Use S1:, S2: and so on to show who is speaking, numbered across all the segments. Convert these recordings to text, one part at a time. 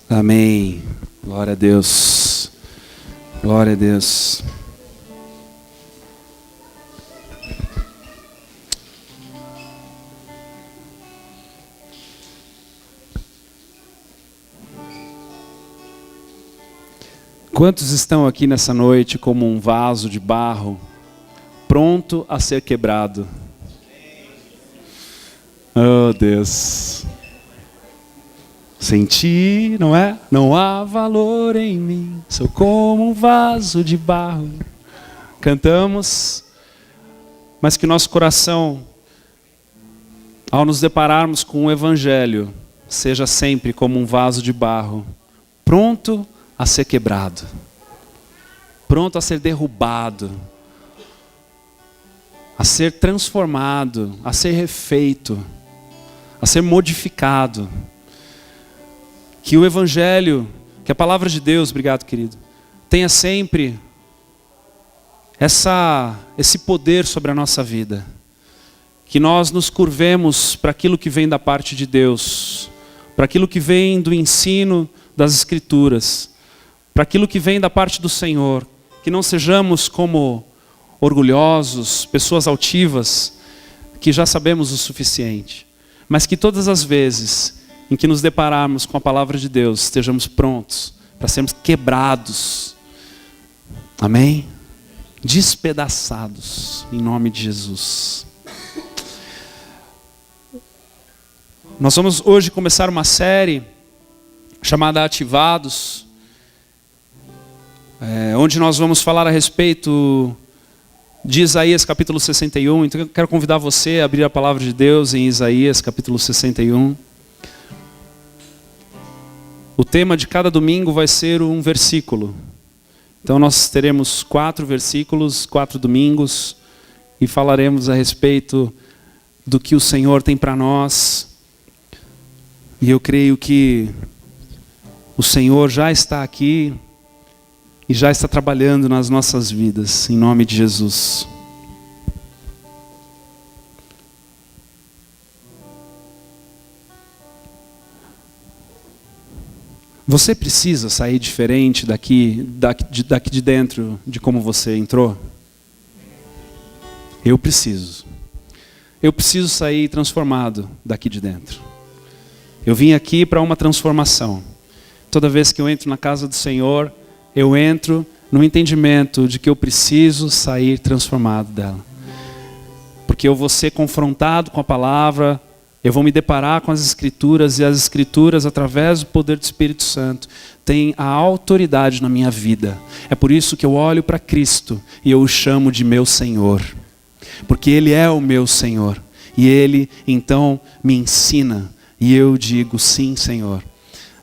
S1: Amém. Glória a Deus. Glória a Deus. Quantos estão aqui nessa noite como um vaso de barro, pronto a ser quebrado? Oh, Deus. Sem ti, não é? Não há valor em mim. Sou como um vaso de barro. Cantamos, mas que nosso coração, ao nos depararmos com o Evangelho, seja sempre como um vaso de barro, pronto a ser quebrado, pronto a ser derrubado, a ser transformado, a ser refeito, a ser modificado. Que o Evangelho, que a palavra de Deus, obrigado querido, tenha sempre esse poder sobre a nossa vida. Que nós nos curvemos para aquilo que vem da parte de Deus, para aquilo que vem do ensino das Escrituras, para aquilo que vem da parte do Senhor. Que não sejamos como orgulhosos, pessoas altivas, que já sabemos o suficiente. Mas que todas as vezes em que nos depararmos com a palavra de Deus, estejamos prontos para sermos quebrados. Amém? Despedaçados, em nome de Jesus. Nós vamos hoje começar uma série chamada Ativados, onde nós vamos falar a respeito de Isaías capítulo 61. Então eu quero convidar você a abrir a palavra de Deus em Isaías capítulo 61. O tema de cada domingo vai ser um versículo. Então nós teremos 4 versículos, 4 domingos, e falaremos a respeito do que o Senhor tem para nós. E eu creio que o Senhor já está aqui e já está trabalhando nas nossas vidas, em nome de Jesus. Você precisa sair diferente daqui de dentro de como você entrou? Eu preciso. Eu preciso sair transformado daqui de dentro. Eu vim aqui para uma transformação. Toda vez que eu entro na casa do Senhor, eu entro no entendimento de que eu preciso sair transformado dela. Porque eu vou ser confrontado com a palavra, eu vou me deparar com as Escrituras, e as Escrituras, através do poder do Espírito Santo, têm a autoridade na minha vida. É por isso que eu olho para Cristo e eu o chamo de meu Senhor. Porque Ele é o meu Senhor. E Ele, então, me ensina. E eu digo, sim, Senhor.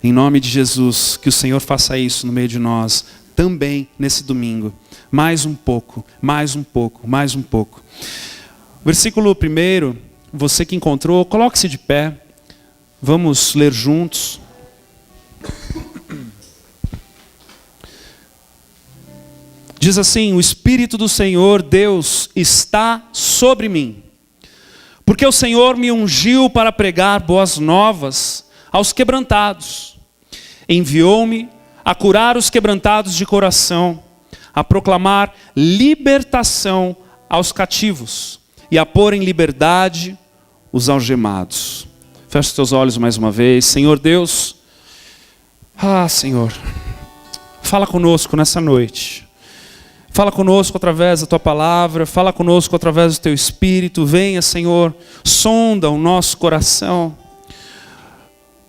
S1: Em nome de Jesus, que o Senhor faça isso no meio de nós, também nesse domingo. Mais um pouco, mais um pouco, mais um pouco. Versículo 1, você que encontrou, coloque-se de pé. Vamos ler juntos. Diz assim: o Espírito do Senhor Deus está sobre mim, porque o Senhor me ungiu para pregar boas novas aos quebrantados. Enviou-me a curar os quebrantados de coração, a proclamar libertação aos cativos e a pôr em liberdade os algemados. Feche os teus olhos mais uma vez. Senhor Deus, Senhor, fala conosco nessa noite. Fala conosco através da Tua palavra, fala conosco através do Teu Espírito. Venha, Senhor, sonda o nosso coração.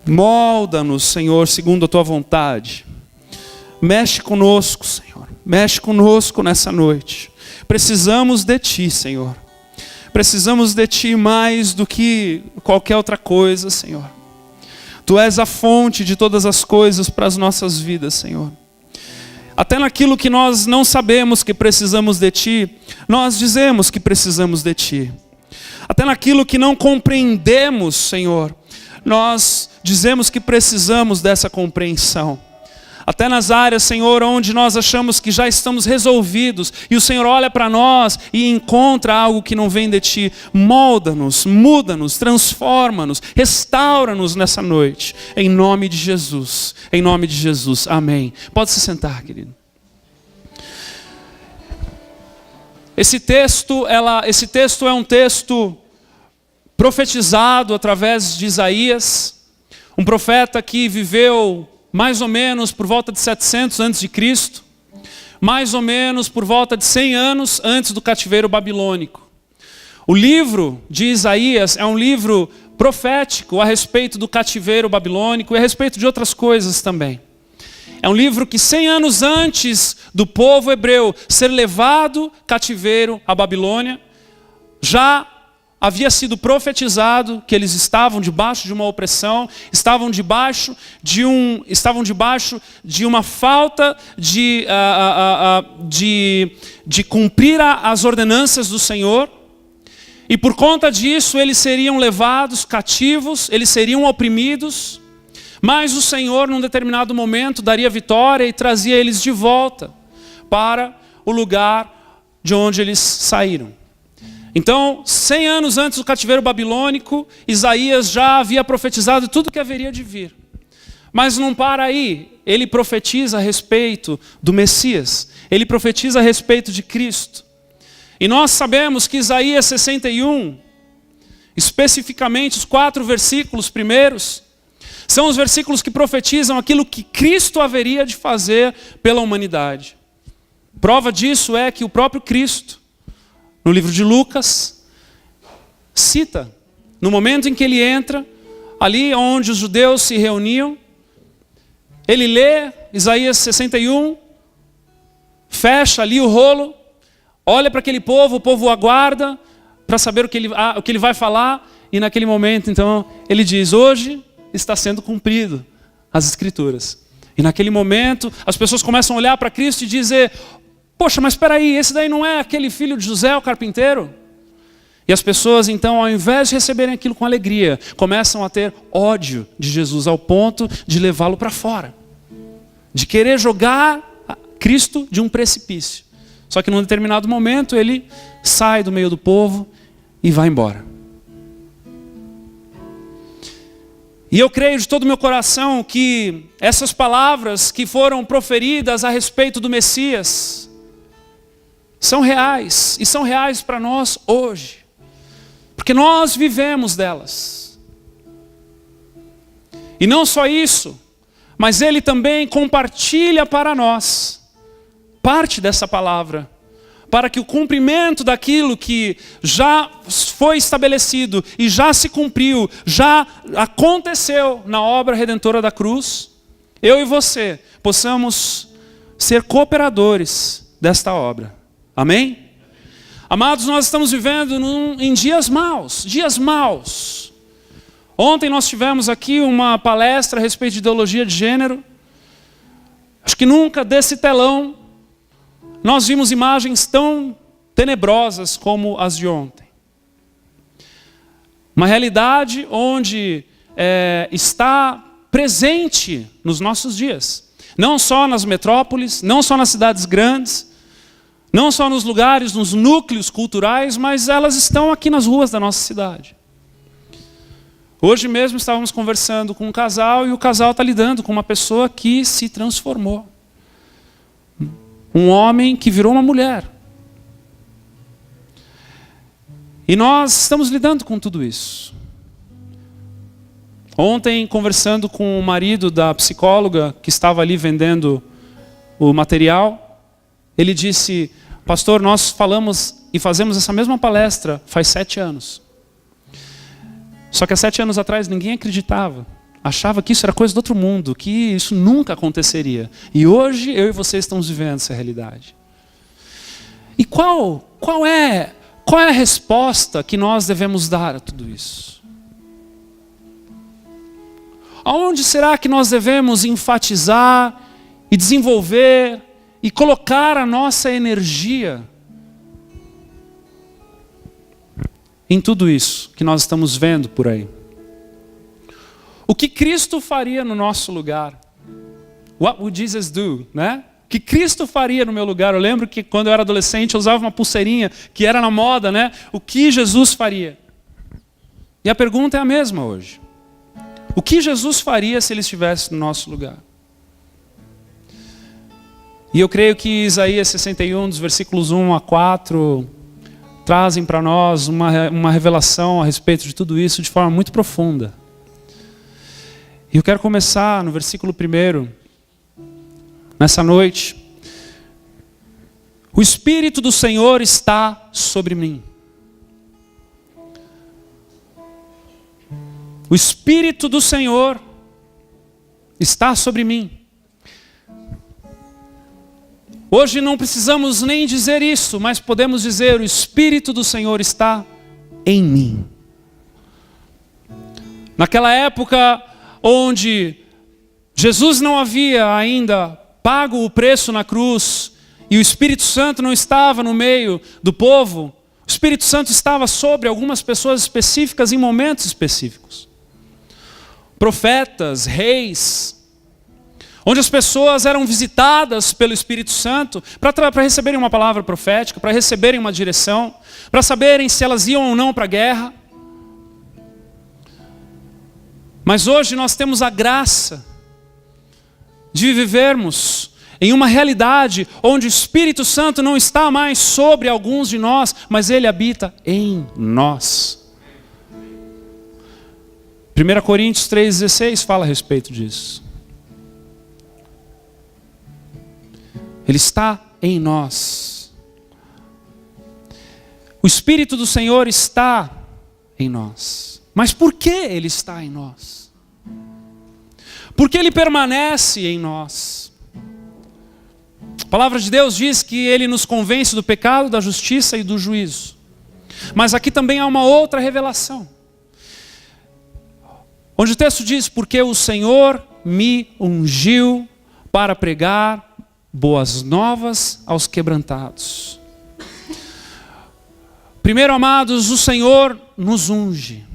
S1: Molda-nos, Senhor, segundo a Tua vontade. Mexe conosco, Senhor. Mexe conosco nessa noite. Precisamos de Ti, Senhor. Precisamos de Ti mais do que qualquer outra coisa, Senhor. Tu és a fonte de todas as coisas para as nossas vidas, Senhor. Até naquilo que nós não sabemos que precisamos de Ti, nós dizemos que precisamos de Ti. Até naquilo que não compreendemos, Senhor, nós dizemos que precisamos dessa compreensão. Até nas áreas, Senhor, onde nós achamos que já estamos resolvidos, e o Senhor olha para nós e encontra algo que não vem de Ti. Molda-nos, muda-nos, transforma-nos, restaura-nos nessa noite. Em nome de Jesus. Em nome de Jesus. Amém. Pode se sentar, querido. Esse texto é um texto profetizado através de Isaías, um profeta que viveu mais ou menos por volta de 700 a.C., mais ou menos por volta de 100 anos antes do cativeiro babilônico. O livro de Isaías é um livro profético a respeito do cativeiro babilônico e a respeito de outras coisas também. É um livro que 100 anos antes do povo hebreu ser levado cativeiro à Babilônia, já havia sido profetizado que eles estavam debaixo de uma opressão, estavam debaixo de uma falta de cumprir as ordenanças do Senhor. E por conta disso eles seriam levados cativos, eles seriam oprimidos. Mas o Senhor, num determinado momento, daria vitória e trazia eles de volta para o lugar de onde eles saíram. Então, 100 anos antes do cativeiro babilônico, Isaías já havia profetizado tudo o que haveria de vir. Mas não para aí, ele profetiza a respeito do Messias, ele profetiza a respeito de Cristo. E nós sabemos que Isaías 61, especificamente os 4 versículos primeiros, são os versículos que profetizam aquilo que Cristo haveria de fazer pela humanidade. Prova disso é que o próprio Cristo, no livro de Lucas, cita, no momento em que ele entra, ali onde os judeus se reuniam, ele lê Isaías 61, fecha ali o rolo, olha para aquele povo, o povo aguarda para saber o que ele vai falar, e naquele momento, então, ele diz, hoje está sendo cumprido as Escrituras. E naquele momento, as pessoas começam a olhar para Cristo e dizer, poxa, mas espera aí, esse daí não é aquele filho de José, o carpinteiro? E as pessoas, então, ao invés de receberem aquilo com alegria, começam a ter ódio de Jesus, ao ponto de levá-lo para fora. De querer jogar Cristo de um precipício. Só que num determinado momento, ele sai do meio do povo e vai embora. E eu creio de todo o meu coração que essas palavras que foram proferidas a respeito do Messias são reais, e são reais para nós hoje, porque nós vivemos delas. E não só isso, mas ele também compartilha para nós parte dessa palavra, para que o cumprimento daquilo que já foi estabelecido e já se cumpriu, já aconteceu na obra redentora da cruz, eu e você possamos ser cooperadores desta obra. Amém? Amados, nós estamos vivendo em dias maus, Ontem nós tivemos aqui uma palestra a respeito de ideologia de gênero. Acho que nunca desse telão nós vimos imagens tão tenebrosas como as de ontem. Uma realidade onde está presente nos nossos dias. Não só nas metrópoles, não só nas cidades grandes, não só nos lugares, nos núcleos culturais, mas elas estão aqui nas ruas da nossa cidade. Hoje mesmo estávamos conversando com um casal e o casal está lidando com uma pessoa que se transformou. Um homem que virou uma mulher. E nós estamos lidando com tudo isso. Ontem, conversando com o marido da psicóloga que estava ali vendendo o material, ele disse, pastor, nós falamos e fazemos essa mesma palestra faz 7 anos. Só que há 7 anos atrás ninguém acreditava. Achava que isso era coisa do outro mundo, que isso nunca aconteceria. E hoje eu e você estamos vivendo essa realidade. E qual é a resposta que nós devemos dar a tudo isso? Aonde será que nós devemos enfatizar e desenvolver e colocar a nossa energia em tudo isso que nós estamos vendo por aí? O que Cristo faria no nosso lugar? What would Jesus do? Né? O que Cristo faria no meu lugar? Eu lembro que quando eu era adolescente eu usava uma pulseirinha que era na moda, né? O que Jesus faria? E a pergunta é a mesma hoje. O que Jesus faria se ele estivesse no nosso lugar? E eu creio que Isaías 61, dos versículos 1 a 4, trazem para nós uma revelação a respeito de tudo isso de forma muito profunda. E eu quero começar no versículo 1, nessa noite. O Espírito do Senhor está sobre mim. O Espírito do Senhor está sobre mim. Hoje não precisamos nem dizer isso, mas podemos dizer: o Espírito do Senhor está em mim. Naquela época onde Jesus não havia ainda pago o preço na cruz e o Espírito Santo não estava no meio do povo, o Espírito Santo estava sobre algumas pessoas específicas em momentos específicos. Profetas, reis, onde as pessoas eram visitadas pelo Espírito Santo para receberem uma palavra profética, para receberem uma direção, para saberem se elas iam ou não para a guerra. Mas hoje nós temos a graça de vivermos em uma realidade onde o Espírito Santo não está mais sobre alguns de nós, mas ele habita em nós. 1 Coríntios 3,16 fala a respeito disso. Ele está em nós. O Espírito do Senhor está em nós. Mas por que ele está em nós? Porque ele permanece em nós. A palavra de Deus diz que ele nos convence do pecado, da justiça e do juízo. Mas aqui também há uma outra revelação. Onde o texto diz: porque o Senhor me ungiu para pregar boas novas aos quebrantados. Primeiro, amados, o Senhor nos unge.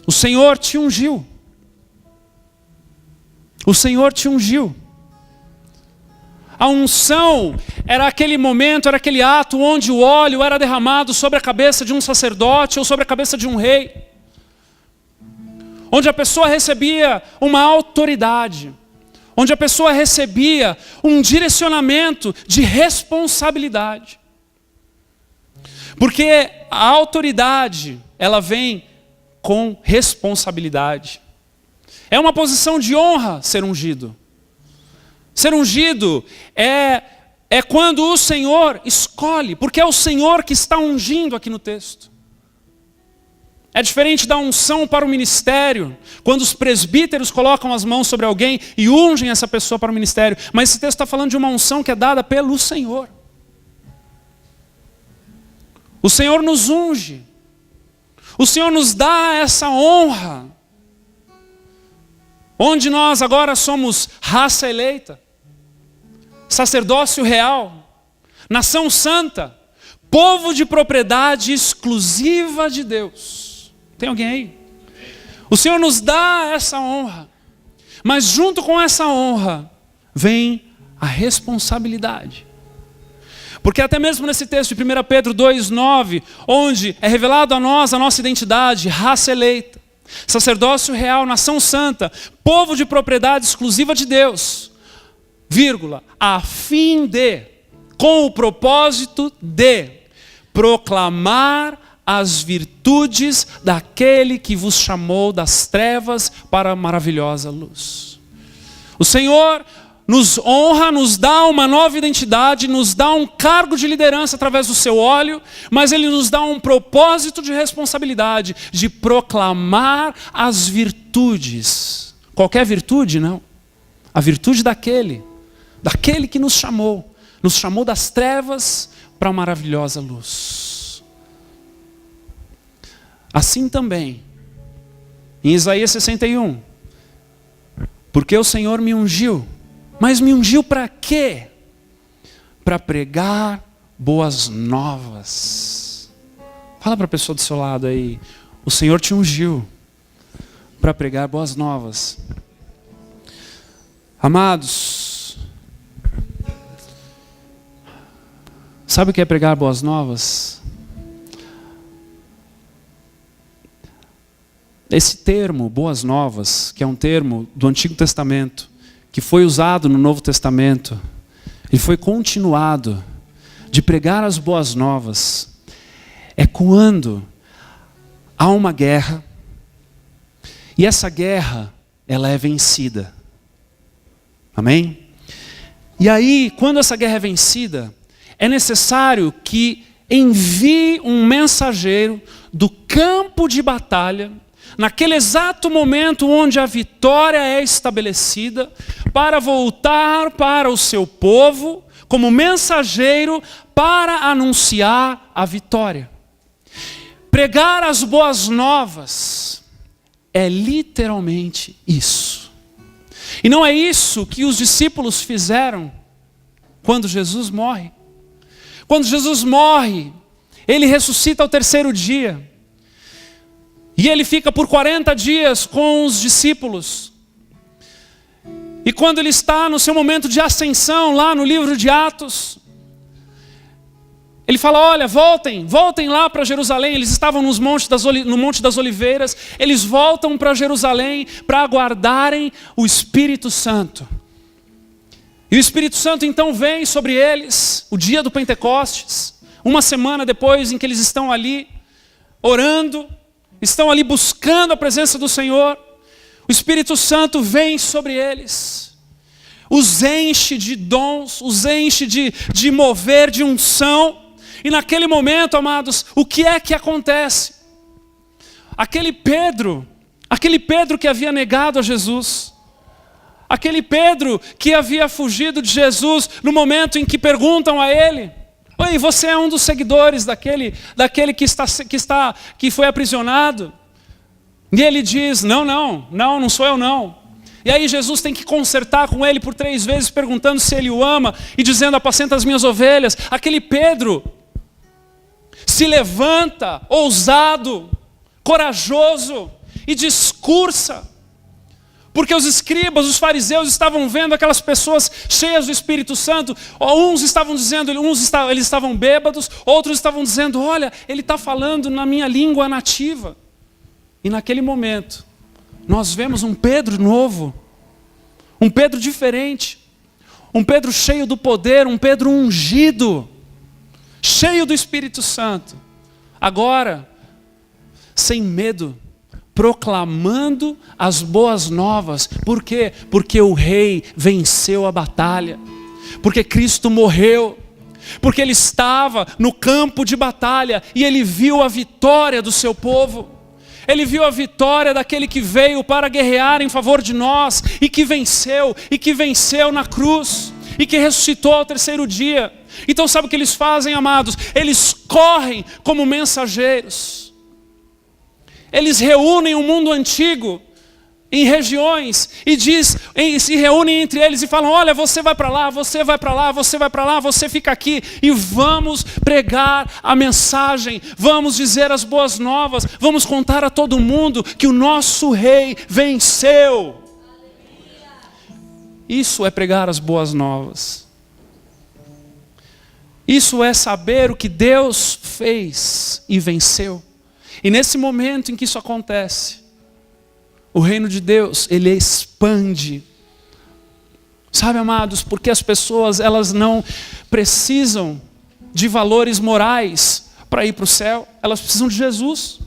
S1: O Senhor te ungiu. O Senhor te ungiu. A unção era aquele momento, era aquele ato onde o óleo era derramado sobre a cabeça de um sacerdote ou sobre a cabeça de um rei. Onde a pessoa recebia uma autoridade. Onde a pessoa recebia um direcionamento de responsabilidade. Porque a autoridade, ela vem com responsabilidade. É uma posição de honra ser ungido. Ser ungido é quando o Senhor escolhe, porque é o Senhor que está ungindo aqui no texto. É diferente da unção para o ministério, quando os presbíteros colocam as mãos sobre alguém e ungem essa pessoa para o ministério. Mas esse texto está falando de uma unção que é dada pelo Senhor. O Senhor nos unge. O Senhor nos dá essa honra. Onde nós agora somos raça eleita, sacerdócio real, nação santa, povo de propriedade exclusiva de Deus. Tem alguém aí? O Senhor nos dá essa honra, mas junto com essa honra vem a responsabilidade. Porque até mesmo nesse texto de 1 Pedro 2,9, onde é revelado a nós a nossa identidade, raça eleita, sacerdócio real, nação santa, povo de propriedade exclusiva de Deus, vírgula, a fim de, com o propósito de proclamar as virtudes daquele que vos chamou das trevas para a maravilhosa luz. O Senhor nos honra, nos dá uma nova identidade, nos dá um cargo de liderança através do seu óleo, mas Ele nos dá um propósito de responsabilidade, de proclamar as virtudes. Qualquer virtude, não. A virtude daquele que nos chamou das trevas para a maravilhosa luz. Assim também, em Isaías 61, porque o Senhor me ungiu, mas me ungiu para quê? Para pregar boas novas. Fala para a pessoa do seu lado aí, o Senhor te ungiu para pregar boas novas. Amados, sabe o que é pregar boas novas? Esse termo, boas novas, que é um termo do Antigo Testamento, que foi usado no Novo Testamento, e foi continuado, de pregar as boas novas, é quando há uma guerra, e essa guerra, ela é vencida. Amém? E aí, quando essa guerra é vencida, é necessário que envie um mensageiro do campo de batalha, naquele exato momento onde a vitória é estabelecida, para voltar para o seu povo, como mensageiro, para anunciar a vitória. Pregar as boas novas é literalmente isso. E não é isso que os discípulos fizeram quando Jesus morre. Quando Jesus morre, ele ressuscita ao terceiro dia. E ele fica por 40 dias com os discípulos. E quando ele está no seu momento de ascensão, lá no livro de Atos, ele fala, olha, voltem lá para Jerusalém. Eles estavam no Monte das Oliveiras. Eles voltam para Jerusalém para aguardarem o Espírito Santo. E o Espírito Santo então vem sobre eles, o dia do Pentecostes, uma semana depois em que eles estão ali orando, estão ali buscando a presença do Senhor. O Espírito Santo vem sobre eles, os enche de dons, os enche de mover, de unção. E naquele momento, amados, o que é que acontece? Aquele Pedro que havia negado a Jesus, aquele Pedro que havia fugido de Jesus no momento em que perguntam a ele, oi, você é um dos seguidores daquele que foi aprisionado? E ele diz, não sou eu não. E aí Jesus tem que consertar com ele por 3 vezes, perguntando se ele o ama e dizendo, apacenta as minhas ovelhas. Aquele Pedro se levanta, ousado, corajoso e discursa. Porque os escribas, os fariseus estavam vendo aquelas pessoas cheias do Espírito Santo. Uns estavam dizendo, eles estavam bêbados, outros estavam dizendo, olha, ele está falando na minha língua nativa. E naquele momento, nós vemos um Pedro novo, um Pedro diferente, um Pedro cheio do poder, um Pedro ungido, cheio do Espírito Santo. Agora, sem medo, proclamando as boas novas. Por quê? Porque o rei venceu a batalha. Porque Cristo morreu. Porque ele estava no campo de batalha e ele viu a vitória do seu povo. Ele viu a vitória daquele que veio para guerrear em favor de nós e que venceu na cruz e que ressuscitou ao terceiro dia. Então sabe o que eles fazem, amados? Eles correm como mensageiros. Eles reúnem o mundo antigo em regiões e se reúnem entre eles e falam, olha, você vai para lá, você vai para lá, você vai para lá, você fica aqui e vamos pregar a mensagem, vamos dizer as boas novas, vamos contar a todo mundo que o nosso rei venceu. Isso é pregar as boas novas. Isso é saber o que Deus fez e venceu. E nesse momento em que isso acontece, o reino de Deus, ele expande. Sabe, amados, porque as pessoas, elas não precisam de valores morais para ir para o céu, elas precisam de Jesus.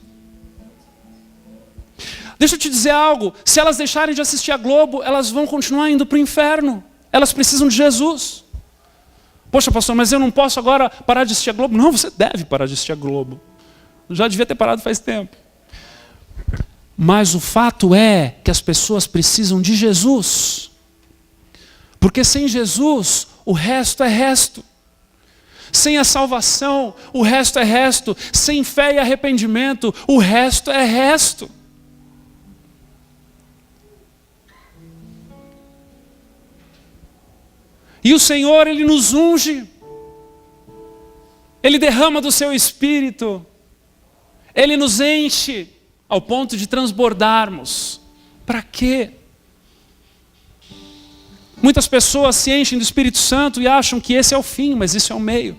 S1: Deixa eu te dizer algo, se elas deixarem de assistir a Globo, elas vão continuar indo para o inferno. Elas precisam de Jesus. Poxa, pastor, mas eu não posso agora parar de assistir a Globo? Não, você deve parar de assistir a Globo. Já devia ter parado faz tempo. Mas o fato é que as pessoas precisam de Jesus. Porque sem Jesus, o resto é resto. Sem a salvação, o resto é resto. Sem fé e arrependimento, o resto é resto. E o Senhor, Ele nos unge. Ele derrama do seu Espírito. Ele nos enche ao ponto de transbordarmos. Para quê? Muitas pessoas se enchem do Espírito Santo e acham que esse é o fim, mas isso é o meio.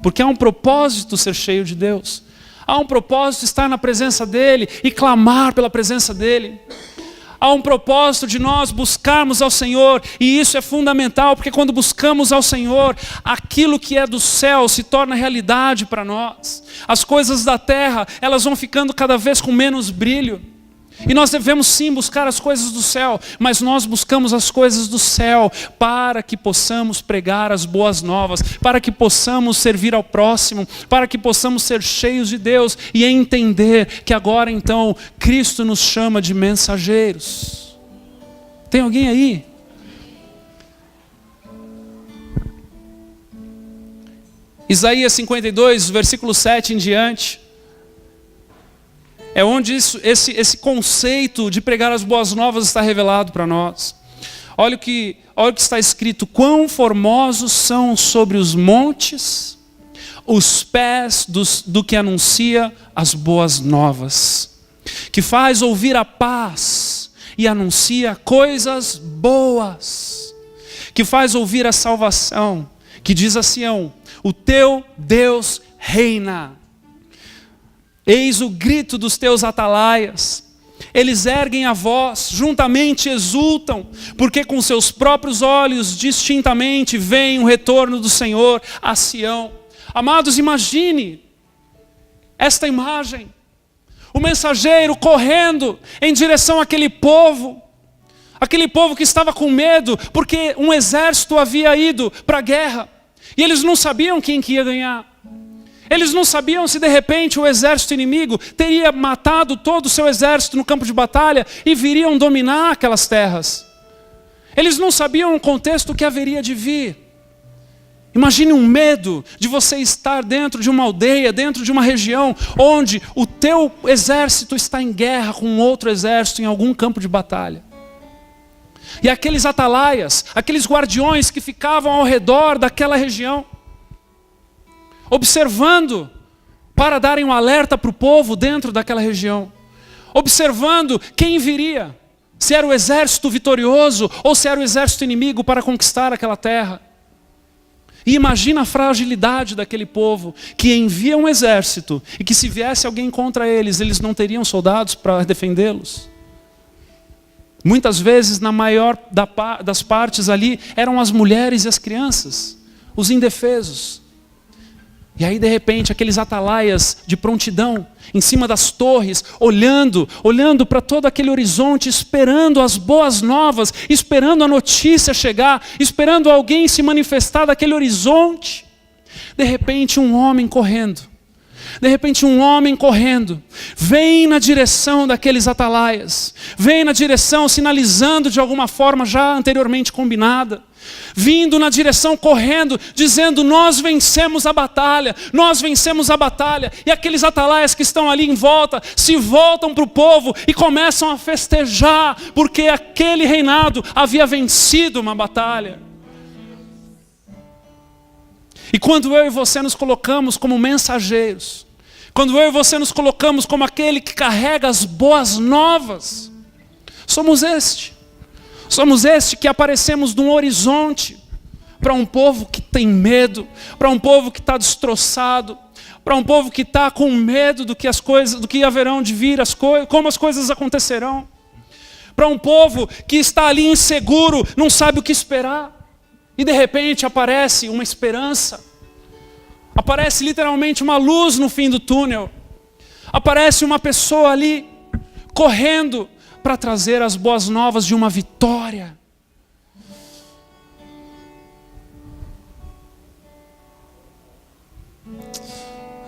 S1: Porque há um propósito ser cheio de Deus. Há um propósito estar na presença dEle e clamar pela presença dEle. Há um propósito de nós buscarmos ao Senhor, e isso é fundamental, porque quando buscamos ao Senhor, aquilo que é do céu se torna realidade para nós. As coisas da terra, elas vão ficando cada vez com menos brilho. E nós devemos sim buscar as coisas do céu, mas nós buscamos as coisas do céu para que possamos pregar as boas novas, para que possamos servir ao próximo, para que possamos ser cheios de Deus e entender que agora então Cristo nos chama de mensageiros. Tem alguém aí? Isaías 52, versículo 7 em diante. É onde esse conceito de pregar as boas novas está revelado para nós. Olha o que está escrito: quão formosos são sobre os montes os pés do que anuncia as boas novas, que faz ouvir a paz e anuncia coisas boas, que faz ouvir a salvação, que diz a Sião: o teu Deus reina. Eis o grito dos teus atalaias. Eles erguem a voz, juntamente exultam, porque com seus próprios olhos distintamente veem o retorno do Senhor a Sião. Amados, imagine esta imagem. O mensageiro correndo em direção àquele povo que estava com medo, porque um exército havia ido para a guerra, e eles não sabiam quem que ia ganhar. Eles não sabiam se de repente o exército inimigo teria matado todo o seu exército no campo de batalha e viriam dominar aquelas terras. Eles não sabiam o contexto que haveria de vir. Imagine um medo de você estar dentro de uma aldeia, dentro de uma região onde o teu exército está em guerra com outro exército em algum campo de batalha. E aqueles atalaias, aqueles guardiões que ficavam ao redor daquela região, observando para darem um alerta para o povo dentro daquela região, observando quem viria, se era o exército vitorioso ou se era o exército inimigo para conquistar aquela terra. E imagina a fragilidade daquele povo que envia um exército e que se viesse alguém contra eles, eles não teriam soldados para defendê-los. Muitas vezes, na maior das partes ali, eram as mulheres e as crianças, os indefesos. E aí de repente aqueles atalaias de prontidão, em cima das torres, olhando para todo aquele horizonte, esperando as boas novas, esperando a notícia chegar, esperando alguém se manifestar daquele horizonte. De repente um homem correndo, vem na direção daqueles atalaias, vem na direção, sinalizando de alguma forma já anteriormente combinada, vindo na direção, correndo, dizendo: nós vencemos a batalha, e aqueles atalaias que estão ali em volta, se voltam para o povo e começam a festejar, porque aquele reinado havia vencido uma batalha. E quando eu e você nos colocamos como mensageiros, quando eu e você nos colocamos como aquele que carrega as boas novas, somos este que aparecemos num horizonte para um povo que tem medo, para um povo que está destroçado, para um povo que está com medo do que haverão de vir, como as coisas acontecerão, para um povo que está ali inseguro, não sabe o que esperar. E de repente aparece uma esperança, aparece literalmente uma luz no fim do túnel, aparece uma pessoa ali, correndo para trazer as boas novas de uma vitória.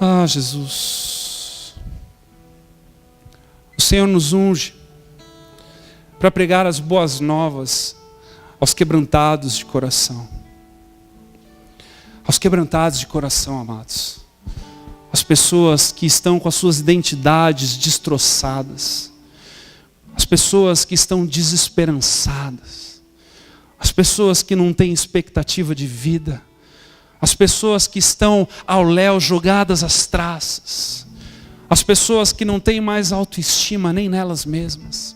S1: Ah, Jesus, o Senhor nos unge para pregar as boas novas aos quebrantados de coração. Aos quebrantados de coração, amados. As pessoas que estão com as suas identidades destroçadas. As pessoas que estão desesperançadas. As pessoas que não têm expectativa de vida. As pessoas que estão ao léu, jogadas às traças. As pessoas que não têm mais autoestima nem nelas mesmas.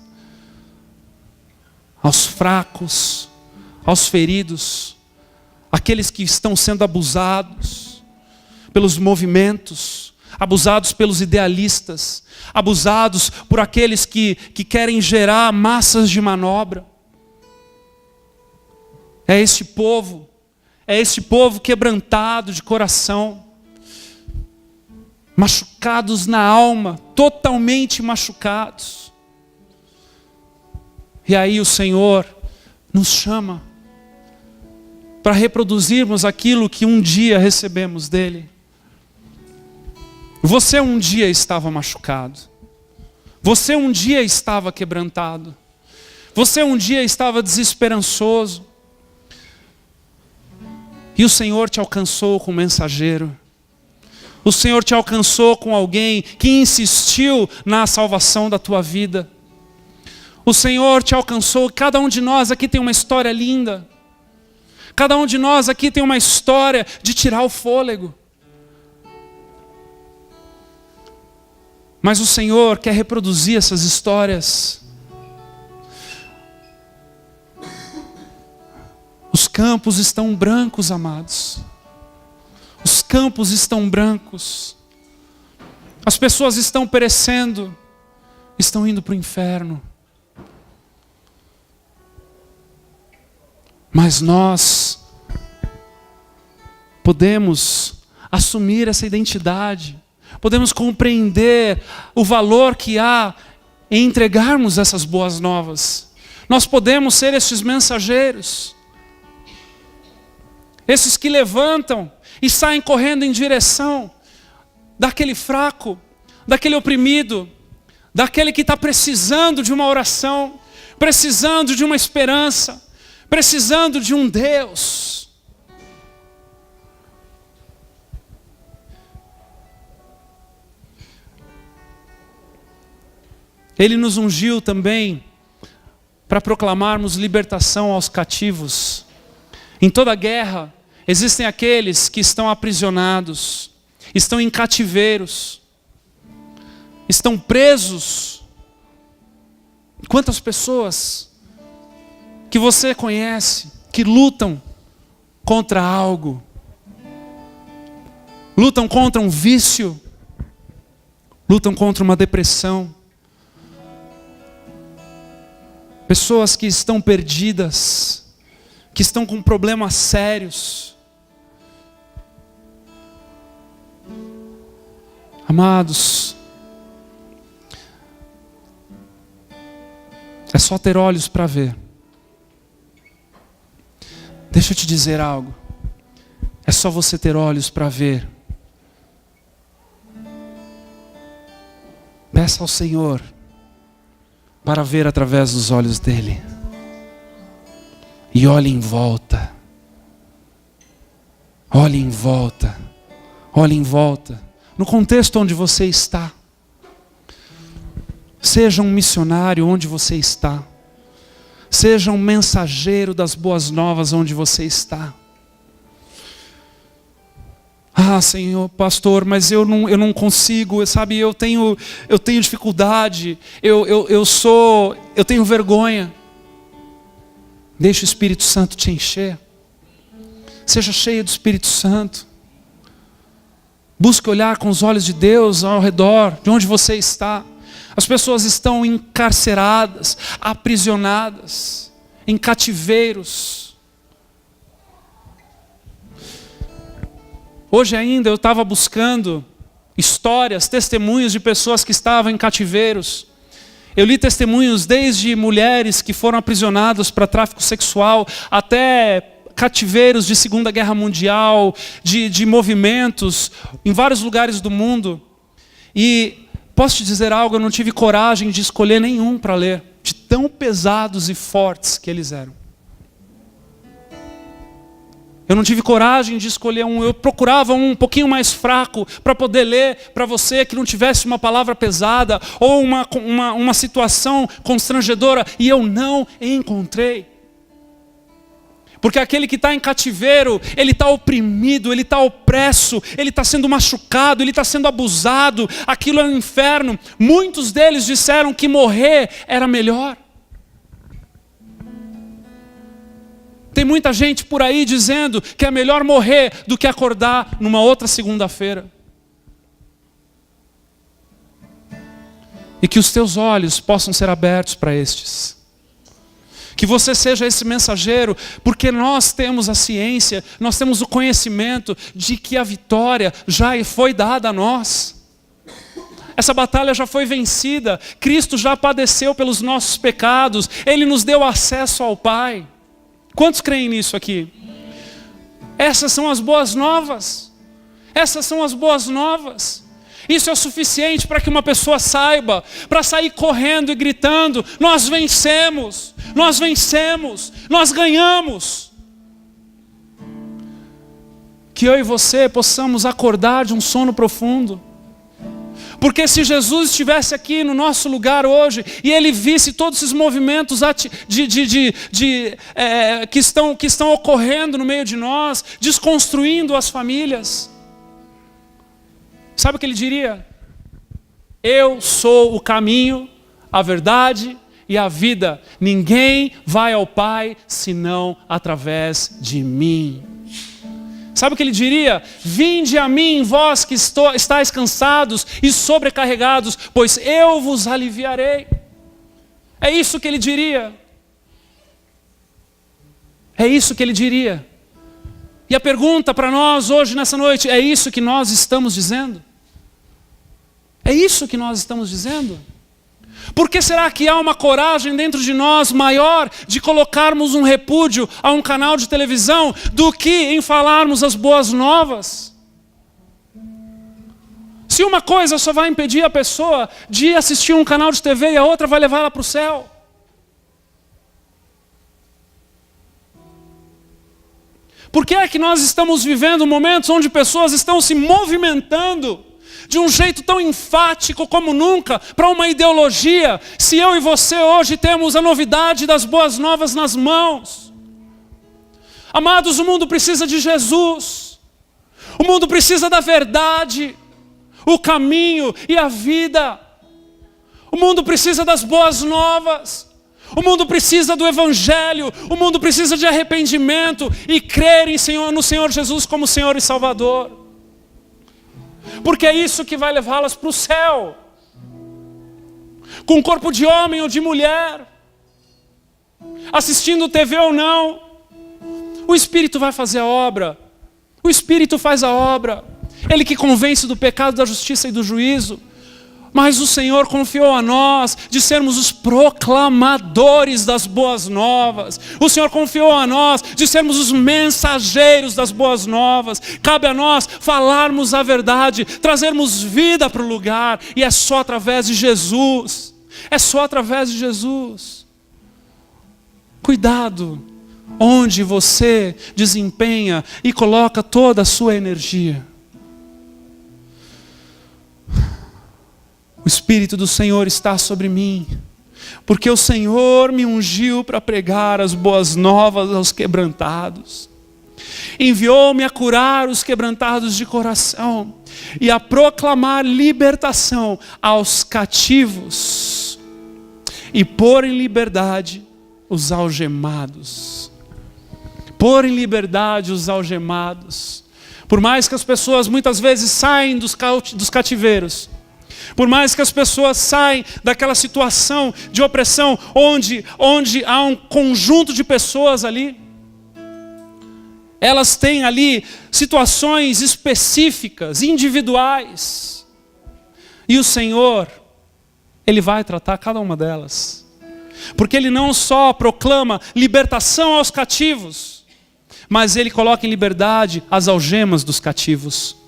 S1: aos fracos, aos feridos, aqueles que estão sendo abusados pelos movimentos, abusados pelos idealistas, abusados por aqueles que querem gerar massas de manobra. É este povo quebrantado de coração, machucados na alma, totalmente machucados. E aí o Senhor nos chama para reproduzirmos aquilo que um dia recebemos dele. Você um dia estava machucado. Você um dia estava quebrantado. Você um dia estava desesperançoso. E o Senhor te alcançou com um mensageiro. O Senhor te alcançou com alguém que insistiu na salvação da tua vida. O Senhor te alcançou. Cada um de nós aqui tem uma história linda. Cada um de nós aqui tem uma história de tirar o fôlego. Mas o Senhor quer reproduzir essas histórias. Os campos estão brancos, amados. Os campos estão brancos. As pessoas estão perecendo. Estão indo para o inferno. Mas nós podemos assumir essa identidade. Podemos compreender o valor que há em entregarmos essas boas novas. Nós podemos ser esses mensageiros. Esses que levantam e saem correndo em direção daquele fraco, daquele oprimido, daquele que está precisando de uma oração, precisando de uma esperança, precisando de um Deus. Ele nos ungiu também para proclamarmos libertação aos cativos. Em toda guerra, existem aqueles que estão aprisionados, estão em cativeiros, estão presos. Quantas pessoas que você conhece que lutam contra algo, lutam contra um vício, lutam contra uma depressão. Pessoas que estão perdidas, que estão com problemas sérios. Amados, é só ter olhos para ver. Deixa eu te dizer algo. É só você ter olhos para ver. Peça ao Senhor para ver através dos olhos dele. E olhe em volta. Olhe em volta. Olhe em volta. No contexto onde você está. Seja um missionário onde você está. Seja um mensageiro das boas novas onde você está. Ah, Senhor, pastor, mas eu não consigo, sabe, eu tenho dificuldade, eu tenho vergonha. Deixa o Espírito Santo te encher. Seja cheio do Espírito Santo. Busque olhar com os olhos de Deus ao redor, de onde você está. As pessoas estão encarceradas, aprisionadas, em cativeiros. Hoje ainda eu estava buscando histórias, testemunhos de pessoas que estavam em cativeiros. Eu li testemunhos desde mulheres que foram aprisionadas para tráfico sexual, até cativeiros de Segunda Guerra Mundial, de movimentos em vários lugares do mundo. E posso te dizer algo, eu não tive coragem de escolher nenhum para ler, de tão pesados e fortes que eles eram. Eu não tive coragem de escolher um, eu procurava um pouquinho mais fraco para poder ler para você, que não tivesse uma palavra pesada ou uma situação constrangedora, e eu não encontrei. Porque aquele que está em cativeiro, ele está oprimido, ele está opresso, ele está sendo machucado, ele está sendo abusado, aquilo é um inferno. Muitos deles disseram que morrer era melhor. Tem muita gente por aí dizendo que é melhor morrer do que acordar numa outra segunda-feira. E que os teus olhos possam ser abertos para estes. Que você seja esse mensageiro, porque nós temos a ciência, nós temos o conhecimento de que a vitória já foi dada a nós. Essa batalha já foi vencida, Cristo já padeceu pelos nossos pecados, Ele nos deu acesso ao Pai. Quantos creem nisso aqui? Essas são as boas novas. Essas são as boas novas. Isso é o suficiente para que uma pessoa saiba, para sair correndo e gritando: nós vencemos, nós vencemos, nós ganhamos. Que eu e você possamos acordar de um sono profundo. Porque se Jesus estivesse aqui no nosso lugar hoje e Ele visse todos esses movimentos que estão ocorrendo no meio de nós, desconstruindo as famílias, sabe o que Ele diria? Eu sou o caminho, a verdade e a vida. Ninguém vai ao Pai senão através de mim. Sabe o que Ele diria? Vinde a mim, vós que estáis cansados e sobrecarregados, pois eu vos aliviarei. É isso que Ele diria. É isso que Ele diria. E a pergunta para nós hoje, nessa noite, é isso que nós estamos dizendo? É isso que nós estamos dizendo? Por que será que há uma coragem dentro de nós maior de colocarmos um repúdio a um canal de televisão do que em falarmos as boas novas? Se uma coisa só vai impedir a pessoa de assistir um canal de TV e a outra vai levar ela para o céu. Por que é que nós estamos vivendo momentos onde pessoas estão se movimentando de um jeito tão enfático como nunca para uma ideologia, se eu e você hoje temos a novidade das boas novas nas mãos? Amados, o mundo precisa de Jesus. O mundo precisa da verdade, o caminho e a vida. O mundo precisa das boas novas. O mundo precisa do Evangelho. O mundo precisa de arrependimento e crer no Senhor Jesus como Senhor e Salvador. Porque é isso que vai levá-las para o céu. Com corpo de homem ou de mulher, assistindo TV ou não, o Espírito vai fazer a obra. O Espírito faz a obra. Ele que convence do pecado, da justiça e do juízo. Mas o Senhor confiou a nós de sermos os proclamadores das boas novas. O Senhor confiou a nós de sermos os mensageiros das boas novas. Cabe a nós falarmos a verdade, trazermos vida para o lugar. E é só através de Jesus. É só através de Jesus. Cuidado onde você desempenha e coloca toda a sua energia. O Espírito do Senhor está sobre mim, porque o Senhor me ungiu para pregar as boas novas aos quebrantados. Enviou-me a curar os quebrantados de coração e a proclamar libertação aos cativos e pôr em liberdade os algemados. Pôr em liberdade os algemados. Por mais que as pessoas muitas vezes saem dos cativeiros, por mais que as pessoas saem daquela situação de opressão, onde há um conjunto de pessoas ali, elas têm ali situações específicas, individuais. E o Senhor, Ele vai tratar cada uma delas. Porque Ele não só proclama libertação aos cativos, mas Ele coloca em liberdade as algemas dos cativos.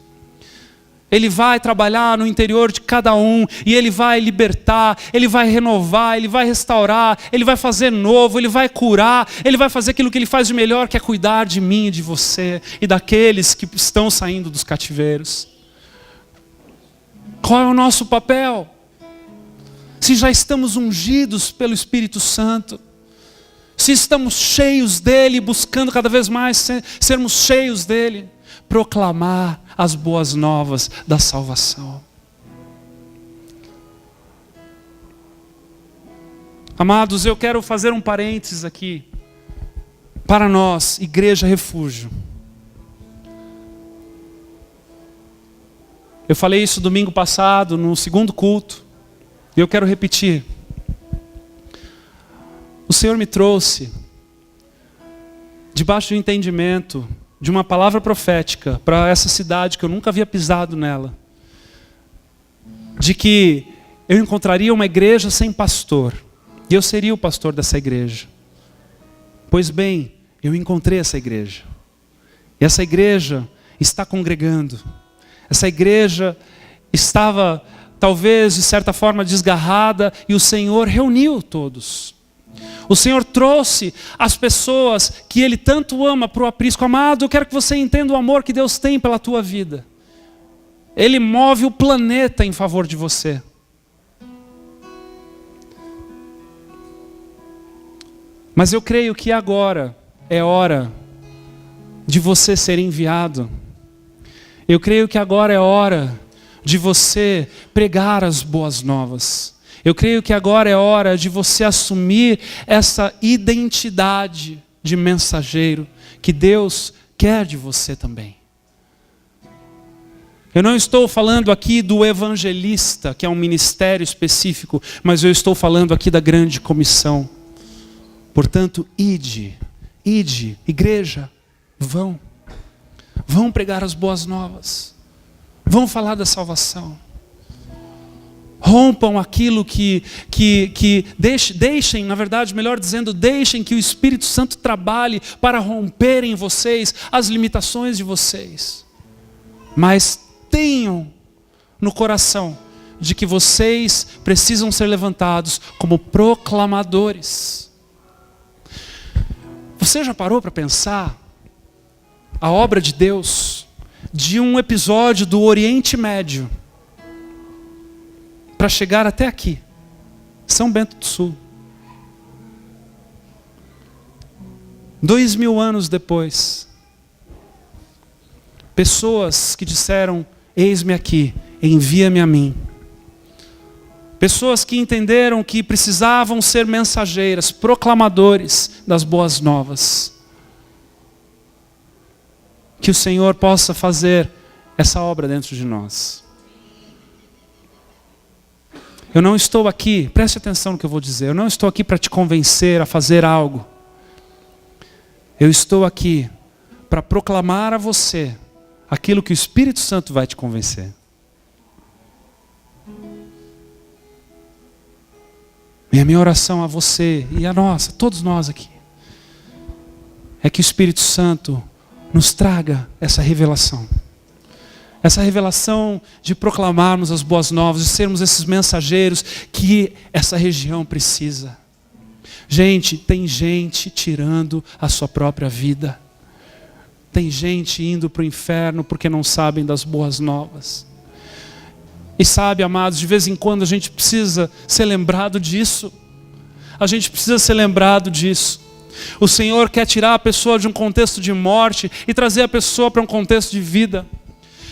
S1: Ele vai trabalhar no interior de cada um, e Ele vai libertar, Ele vai renovar, Ele vai restaurar, Ele vai fazer novo, Ele vai curar, Ele vai fazer aquilo que Ele faz de melhor, que é cuidar de mim e de você, e daqueles que estão saindo dos cativeiros. Qual é o nosso papel? Se já estamos ungidos pelo Espírito Santo, se estamos cheios dEle, buscando cada vez mais sermos cheios dEle, proclamar as boas novas da salvação. Amados, eu quero fazer um parênteses aqui. para nós, Igreja Refúgio. Eu falei isso domingo passado, no segundo culto, e eu quero repetir. O Senhor me trouxe, debaixo do entendimento, de uma palavra profética para essa cidade que eu nunca havia pisado nela, de que eu encontraria uma igreja sem pastor, e eu seria o pastor dessa igreja. Pois bem, eu encontrei essa igreja, e essa igreja está congregando. Essa igreja estava, talvez, de certa forma, desgarrada, e o Senhor reuniu todos. O Senhor trouxe as pessoas que Ele tanto ama para o aprisco. Amado, eu quero que você entenda o amor que Deus tem pela tua vida. Ele move o planeta em favor de você. Mas eu creio que agora é hora de você ser enviado. Eu creio que agora é hora de você pregar as boas novas. Eu creio que agora é hora de você assumir essa identidade de mensageiro que Deus quer de você também. Eu não estou falando aqui do evangelista, que é um ministério específico, mas eu estou falando aqui da grande comissão. Portanto, ide, igreja, vão pregar as boas novas, vão falar da salvação. Rompam aquilo deixem, na verdade, melhor dizendo, deixem que o Espírito Santo trabalhe para romper em vocês as limitações de vocês. Mas tenham no coração de que vocês precisam ser levantados como proclamadores. Você já parou para pensar a obra de Deus de um episódio do Oriente Médio para chegar até aqui, São Bento do Sul? 2000 anos depois, pessoas que disseram: eis-me aqui, envia-me a mim. Pessoas que entenderam que precisavam ser mensageiras, proclamadores das boas novas. Que o Senhor possa fazer essa obra dentro de nós. Eu não estou aqui, preste atenção no que eu vou dizer, eu não estou aqui para te convencer a fazer algo. Eu estou aqui para proclamar a você aquilo que o Espírito Santo vai te convencer. E a minha oração a você e a nossa, todos nós aqui, é que o Espírito Santo nos traga essa revelação. Essa revelação de proclamarmos as boas novas, de sermos esses mensageiros que essa região precisa. Gente, tem gente tirando a sua própria vida. Tem gente indo para o inferno porque não sabem das boas novas. E sabe, amados, de vez em quando a gente precisa ser lembrado disso. A gente precisa ser lembrado disso. O Senhor quer tirar a pessoa de um contexto de morte e trazer a pessoa para um contexto de vida.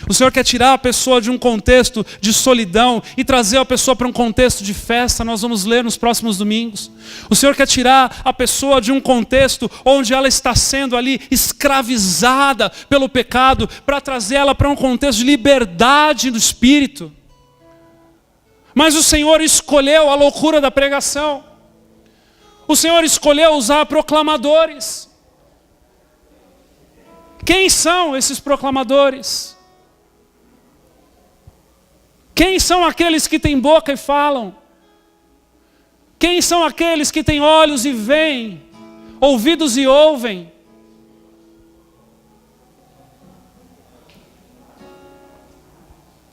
S1: O Senhor quer tirar a pessoa de um contexto de solidão e trazer a pessoa para um contexto de festa. Nós vamos ler nos próximos domingos. O Senhor quer tirar a pessoa de um contexto onde ela está sendo ali escravizada pelo pecado, para trazer ela para um contexto de liberdade do Espírito. Mas o Senhor escolheu a loucura da pregação. O Senhor escolheu usar proclamadores. Quem são esses proclamadores? Quem são aqueles que têm boca e falam? Quem são aqueles que têm olhos e veem, ouvidos e ouvem?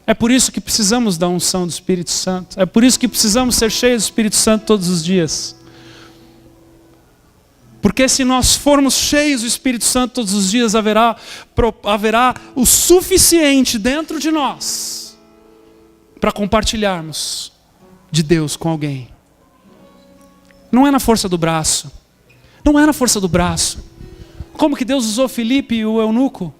S1: É por isso que precisamos da unção do Espírito Santo. É por isso que precisamos ser cheios do Espírito Santo todos os dias. Porque se nós formos cheios do Espírito Santo todos os dias, haverá o suficiente dentro de nós para compartilharmos de Deus com alguém. Não é na força do braço. Não é na força do braço. Como que Deus usou Filipe e o eunuco?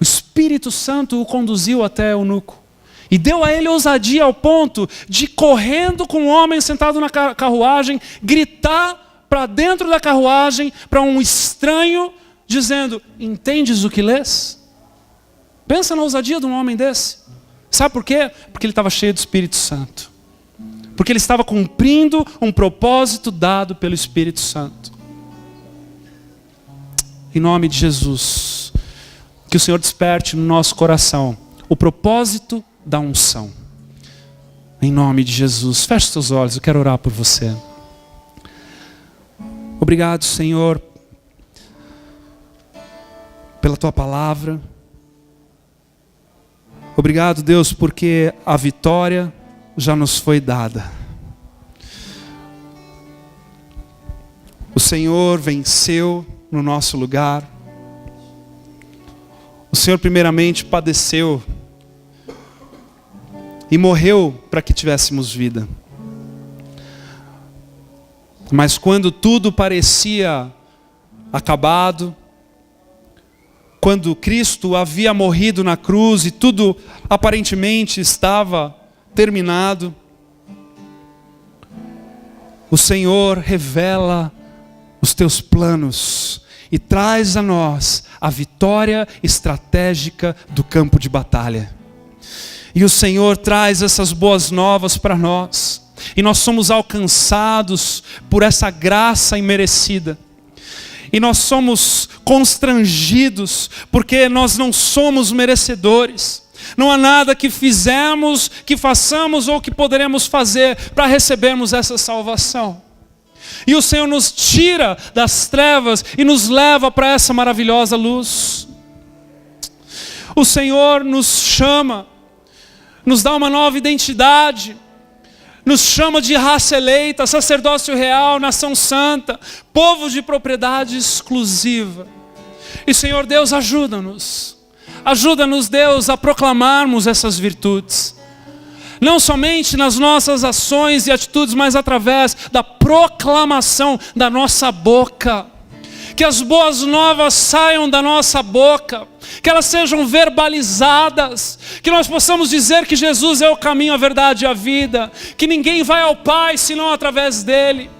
S1: O Espírito Santo o conduziu até o eunuco. E deu a ele ousadia ao ponto de, correndo com o homem sentado na carruagem, gritar para dentro da carruagem, para um estranho, dizendo: entendes o que lês? Pensa na ousadia de um homem desse. Sabe por quê? Porque ele estava cheio do Espírito Santo. Porque ele estava cumprindo um propósito dado pelo Espírito Santo. Em nome de Jesus, que o Senhor desperte no nosso coração o propósito da unção. Em nome de Jesus, feche seus olhos, eu quero orar por você. Obrigado, Senhor, pela Tua palavra. Obrigado, Deus, porque a vitória já nos foi dada. O Senhor venceu no nosso lugar. O Senhor primeiramente padeceu e morreu para que tivéssemos vida. Mas quando tudo parecia acabado, quando Cristo havia morrido na cruz e tudo aparentemente estava terminado, o Senhor revela os teus planos e traz a nós a vitória estratégica do campo de batalha. E o Senhor traz essas boas novas para nós, e nós somos alcançados por essa graça imerecida. E nós somos constrangidos, porque nós não somos merecedores. Não há nada que fizemos, que façamos ou que poderemos fazer para recebermos essa salvação. E o Senhor nos tira das trevas e nos leva para essa maravilhosa luz. O Senhor nos chama, nos dá uma nova identidade. Nos chama de raça eleita, sacerdócio real, nação santa, povo de propriedade exclusiva. E Senhor Deus, ajuda-nos. Ajuda-nos, Deus, a proclamarmos essas virtudes. Não somente nas nossas ações e atitudes, mas através da proclamação da nossa boca. Que as boas novas saiam da nossa boca, que elas sejam verbalizadas, que nós possamos dizer que Jesus é o caminho, a verdade e a vida, que ninguém vai ao Pai senão através dele,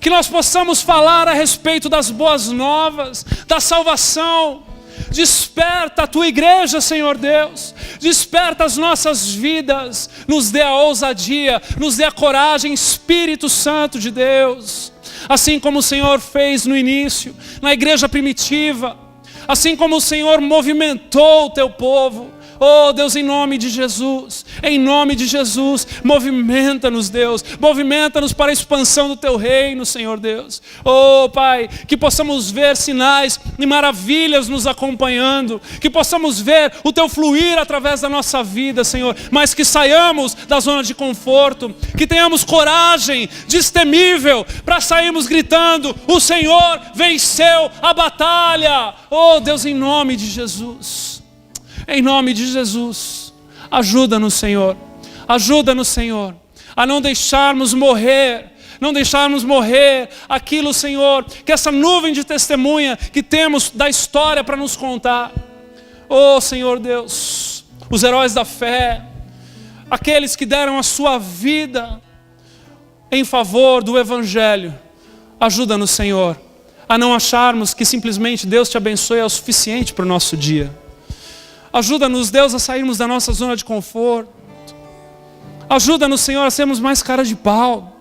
S1: que nós possamos falar a respeito das boas novas, da salvação. Desperta a tua igreja, Senhor Deus, desperta as nossas vidas, nos dê a ousadia, nos dê a coragem, Espírito Santo de Deus. Assim como o Senhor fez no início, na igreja primitiva, assim como o Senhor movimentou o teu povo. Oh Deus, em nome de Jesus, movimenta-nos, Deus, movimenta-nos para a expansão do teu reino, Senhor Deus. Oh Pai, que possamos ver sinais e maravilhas nos acompanhando, que possamos ver o teu fluir através da nossa vida, Senhor, mas que saiamos da zona de conforto, que tenhamos coragem destemível para sairmos gritando: o Senhor venceu a batalha. Oh Deus, em nome de Jesus. Em nome de Jesus, ajuda-nos, Senhor, a não deixarmos morrer aquilo, Senhor, que essa nuvem de testemunha que temos da história para nos contar. Oh Senhor Deus, os heróis da fé, aqueles que deram a sua vida em favor do Evangelho, ajuda-nos, Senhor, a não acharmos que simplesmente Deus te abençoe é o suficiente para o nosso dia. Ajuda-nos, Deus, a sairmos da nossa zona de conforto. Ajuda-nos, Senhor, a sermos mais cara de pau.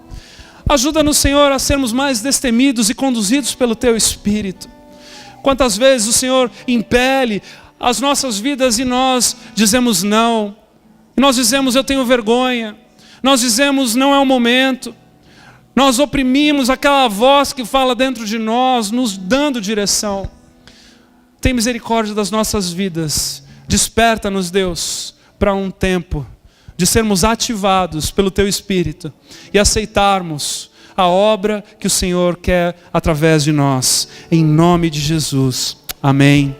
S1: Ajuda-nos, Senhor, a sermos mais destemidos e conduzidos pelo Teu Espírito. Quantas vezes o Senhor impele as nossas vidas e nós dizemos não. Nós dizemos: eu tenho vergonha. Nós dizemos: não é o momento. Nós oprimimos aquela voz que fala dentro de nós, nos dando direção. Tem misericórdia das nossas vidas. Desperta-nos, Deus, para um tempo de sermos ativados pelo Teu Espírito e aceitarmos a obra que o Senhor quer através de nós. Em nome de Jesus. Amém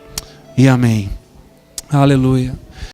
S1: e amém. Aleluia.